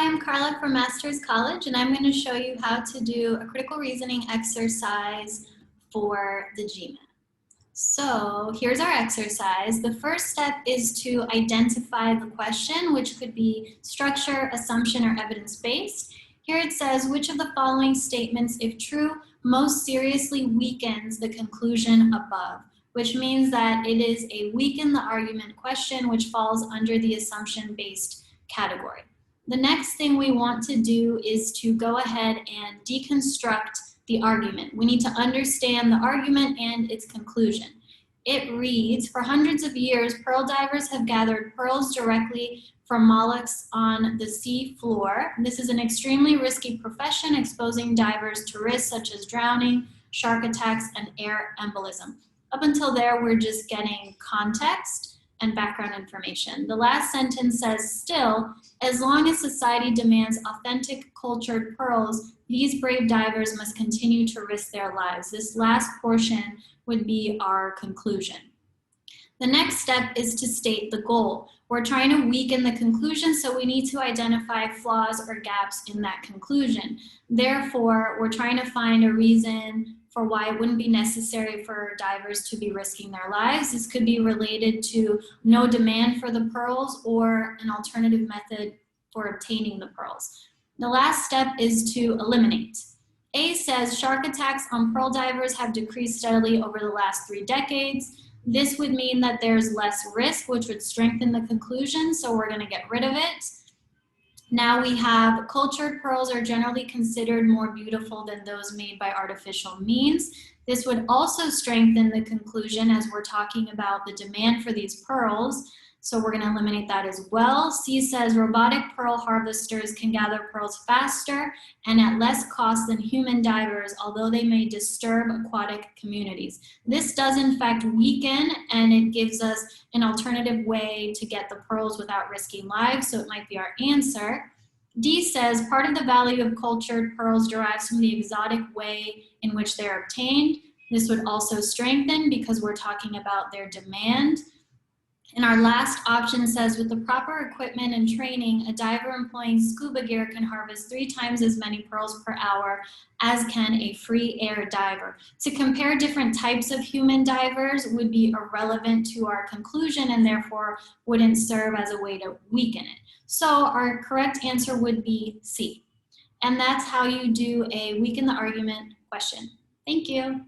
Hi, I'm Carla from Masters College, and I'm going to show you how to do a critical reasoning exercise for the GMAT. So here's our exercise. The first step is to identify the question, which could be structure, assumption, or evidence-based. Here it says, which of the following statements, if true, most seriously weakens the conclusion above, which means that it is a weaken the argument question, which falls under the assumption-based category. The next thing we want to do is to go ahead and deconstruct the argument. We need to understand the argument and its conclusion. It reads, for hundreds of years, pearl divers have gathered pearls directly from mollusks on the sea floor. This is an extremely risky profession, exposing divers to risks such as drowning, shark attacks, and air embolism. Up until there, we're just getting context and background information. The last sentence says, still, as long as society demands authentic cultured pearls, these brave divers must continue to risk their lives. This last portion would be our conclusion. The next step is to state the goal. We're trying to weaken the conclusion, so we need to identify flaws or gaps in that conclusion. Therefore, we're trying to find a reason for why it wouldn't be necessary for divers to be risking their lives. This could be related to no demand for the pearls or an alternative method for obtaining the pearls. The last step is to eliminate. A says shark attacks on pearl divers have decreased steadily over the last 3 decades. This would mean that there's less risk, which would strengthen the conclusion, so we're gonna get rid of it. Now we have cultured pearls are generally considered more beautiful than those made by artificial means. This would also strengthen the conclusion as we're talking about the demand for these pearls. So we're going to eliminate that as well. C says robotic pearl harvesters can gather pearls faster and at less cost than human divers, although they may disturb aquatic communities. This does in fact weaken, and it gives us an alternative way to get the pearls without risking lives, so it might be our answer. D says part of the value of cultured pearls derives from the exotic way in which they're obtained. This would also strengthen because we're talking about their demand. And our last option says, with the proper equipment and training, a diver employing scuba gear can harvest 3 times as many pearls per hour as can a free air diver. To compare different types of human divers would be irrelevant to our conclusion and therefore wouldn't serve as a way to weaken it. So our correct answer would be C. And that's how you do a weaken the argument question. Thank you.